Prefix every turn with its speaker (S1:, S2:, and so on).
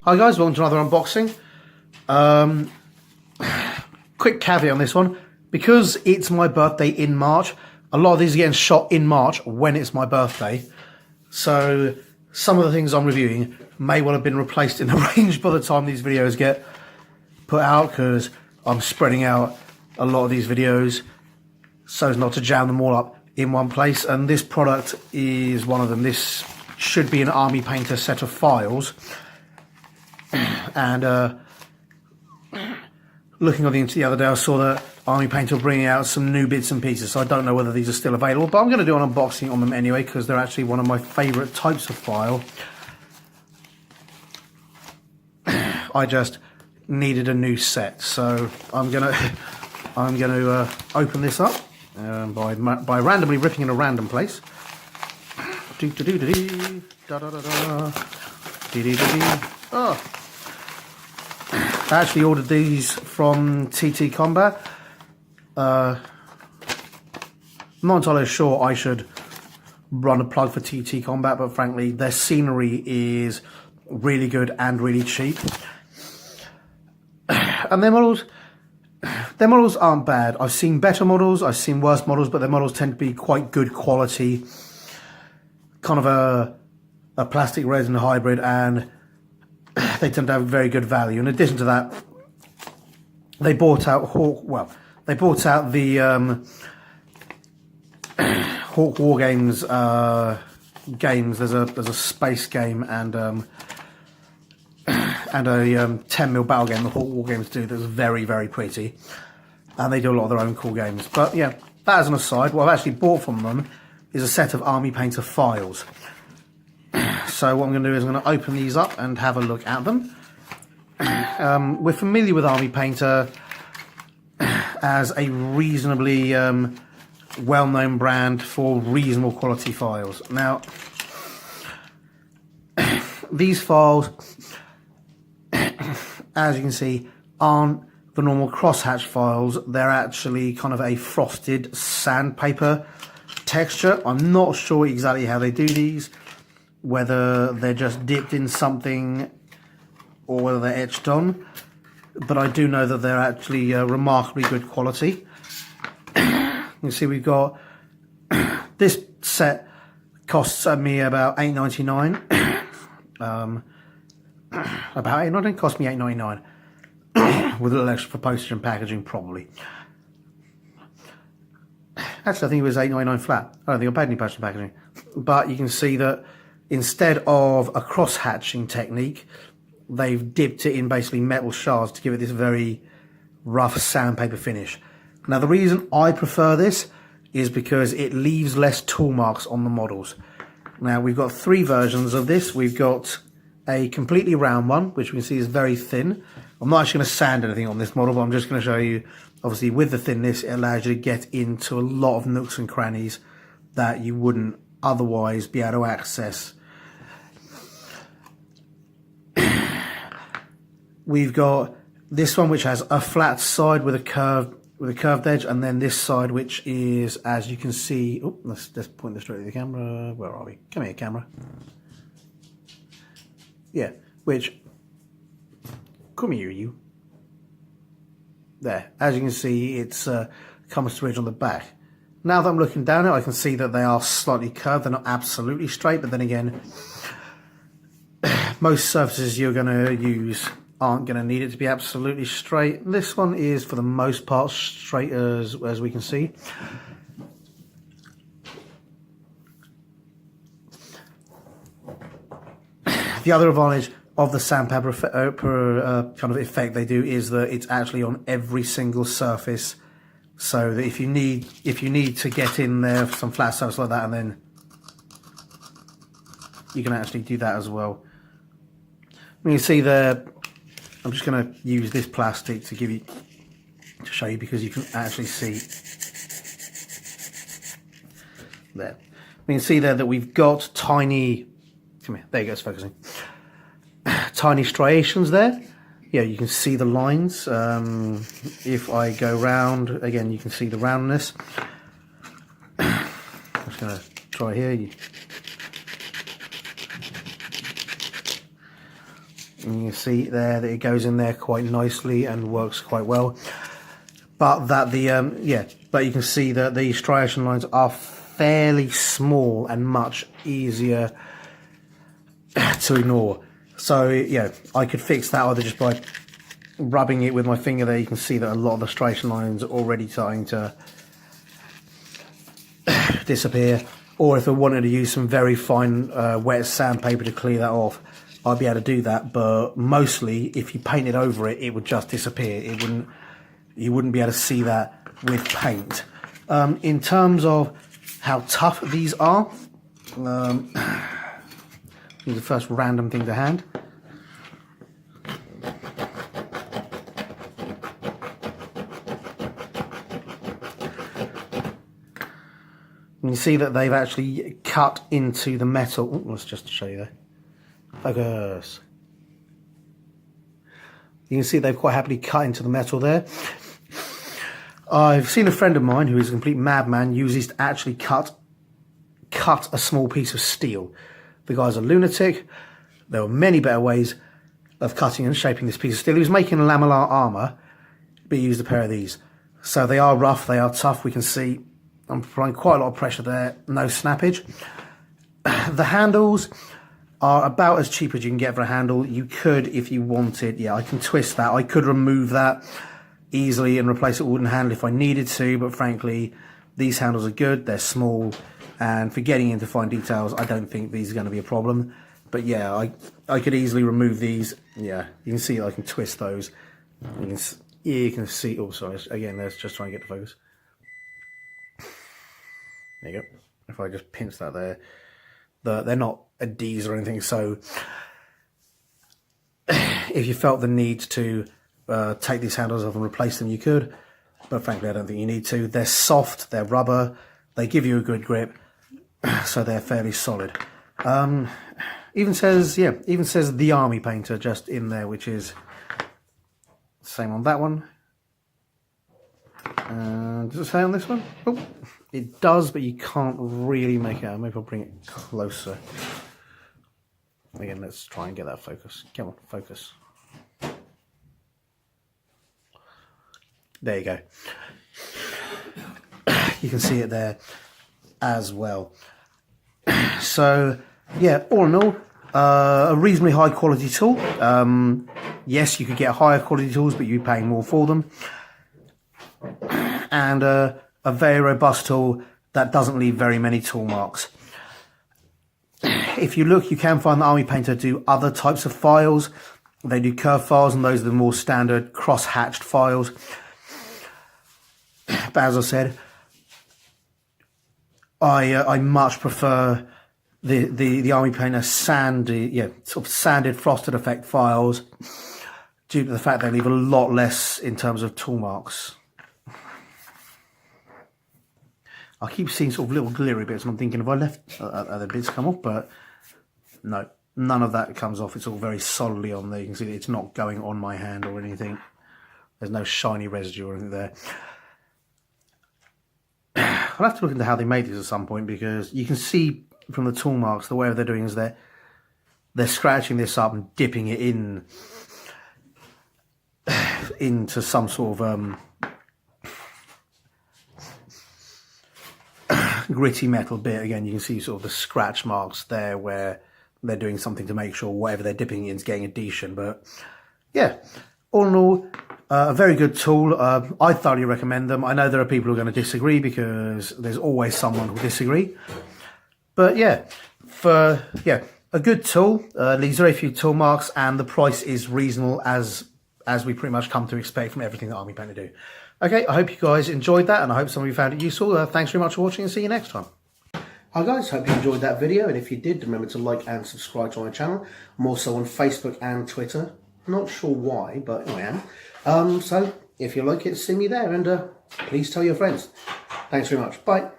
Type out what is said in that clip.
S1: Hi guys, welcome to another unboxing. Quick caveat on this one. Because it's my birthday in March, a lot of these are getting shot in March when it's my birthday. So some of the things I'm reviewing may well have been replaced in the range by the time these videos get put out, because I'm spreading out a lot of these videos so as not to jam them all up in one place. And this product is one of them. This should be an Army Painter set of files. And looking on the internet the other day, I saw that Army Painter were bringing out some new bits and pieces, so I don't know whether these are still available, but I'm going to do an unboxing on them anyway, because they're actually one of my favourite types of file. I just needed a new set, so I'm gonna open this up by randomly ripping in a random place. Oh. I actually ordered these from TT Combat. I'm not entirely sure I should run a plug for TT Combat, but frankly, their scenery is really good and really cheap. And their models aren't bad. I've seen better models, I've seen worse models, but their models tend to be quite good quality. Kind of a plastic resin hybrid, and they tend to have very good value. In addition to that, they bought out the Hawk Wargames games. There's a space game and a 10mm battle game the Hawk Wargames do that's very, very pretty. And they do a lot of their own cool games. But yeah, that as an aside, what I've actually bought from them is a set of Army Painter files. So what I'm going to do is I'm going to open these up and have a look at them. We're familiar with Army Painter as a reasonably well-known brand for reasonable quality files. Now, these files, as you can see, aren't the normal crosshatch files. They're actually kind of a frosted sandpaper texture. I'm not sure exactly how they do these, whether they're just dipped in something or whether they're etched on, but I do know that they're actually remarkably good quality. You can see we've got this set costs me about $8.99. About $8.99, cost me $8.99 with a little extra for postage and packaging probably. Actually, I think it was $8.99 flat. I don't think I paid any postage and packaging. But you can see that instead of a cross-hatching technique, they've dipped it in basically metal shards to give it this very rough sandpaper finish. Now, the reason I prefer this is because it leaves less tool marks on the models. Now, we've got three versions of this. We've got a completely round one, which we can see is very thin. I'm not actually going to sand anything on this model, but I'm just going to show you, obviously, with the thinness, it allows you to get into a lot of nooks and crannies that you wouldn't otherwise be able to access. We've got this one which has a flat side with a curved edge, and then this side which is, as you can see, oh, let's point this straight to the camera. Where are we? Come here, camera. Yeah, which, come here, you. There, as you can see, it's comes to ridge on the back. Now that I'm looking down it, I can see that they are slightly curved. They're not absolutely straight, but then again, most surfaces you're going to use aren't going to need it to be absolutely straight. This one is, for the most part, straight as we can see. The other advantage of the sandpaper kind of effect they do is that it's actually on every single surface, so that if you need to get in there for some flat surface like that, and then you can actually do that as well. You can see there, I'm just going to use this plastic to show you, because you can actually see there. We can see there that we've got tiny, come here, there you go, it's focusing. Tiny striations there. Yeah, you can see the lines. If I go round, again, you can see the roundness. I'm just going to try here. And you can see there that it goes in there quite nicely and works quite well. But that but you can see that the striation lines are fairly small and much easier to ignore. So yeah, I could fix that either just by rubbing it with my finger there. You can see that a lot of the striation lines are already starting to disappear. Or if I wanted to use some very fine wet sandpaper to clear that off, I'd be able to do that. But mostly, if you painted over it, it would just disappear. You wouldn't be able to see that with paint. In terms of how tough these are, here's the first random thing to hand. You can see that they've actually cut into the metal. Ooh, let's just show you there. Focus. You can see they've quite happily cut into the metal there. I've seen a friend of mine who is a complete madman use these to actually cut a small piece of steel. The guy's a lunatic. There were many better ways of cutting and shaping this piece of steel. He was making lamellar armour, but he used a pair of these. So they are rough, they are tough. We can see I'm applying quite a lot of pressure there, no snappage. The handles are about as cheap as you can get for a handle. You could, if you wanted, yeah, I can twist that. I could remove that easily and replace it with a wooden handle if I needed to, but frankly, these handles are good, they're small, and for getting into fine details, I don't think these are going to be a problem. But yeah, I could easily remove these. Yeah, you can see I can twist those. You can see, oh sorry, again, let's just try and get the focus. There you go. If I just pinch that there, they're not a D's or anything, so if you felt the need to take these handles off and replace them, you could, but frankly I don't think you need to. They're soft, they're rubber, they give you a good grip, so they're fairly solid. Even says the Army Painter just in there, which is same on that one. Does it say on this one? Oh, it does, but you can't really make it out. Maybe I'll bring it closer. Again, let's try and get that focus. Come on, focus. There you go. You can see it there as well. So, yeah, all in all, a reasonably high quality tool. Yes, you could get higher quality tools, but you'd be paying more for them. And a very robust tool that doesn't leave very many tool marks. If you look, you can find the Army Painter do other types of files. They do curve files, and those are the more standard cross-hatched files. But as I said, I much prefer the Army Painter sort of sanded frosted effect files, due to the fact they leave a lot less in terms of tool marks. I keep seeing sort of little glittery bits, and I'm thinking, if I left other bits come off, but no, none of that comes off. It's all very solidly on there. You can see that it's not going on my hand or anything. There's no shiny residue or anything there. I'll have to look into how they made these at some point, because you can see from the tool marks, the way they're doing is they're scratching this up and dipping it into some sort of gritty metal bit. Again, you can see sort of the scratch marks there where they're doing something to make sure whatever they're dipping in is getting adhesion. But yeah, all in all, a very good tool. I thoroughly recommend them. I know there are people who are going to disagree, because there's always someone who will disagree. But yeah, a good tool, leaves very few tool marks, and the price is reasonable, as we pretty much come to expect from everything that Army Painter do. Okay, I hope you guys enjoyed that, and I hope some of you found it useful. Thanks very much for watching, and see you next time. Hi guys, hope you enjoyed that video, and if you did, remember to like and subscribe to my channel. I'm also on Facebook and Twitter. Not sure why, but I am. So if you like it, see me there, and please tell your friends. Thanks very much. Bye.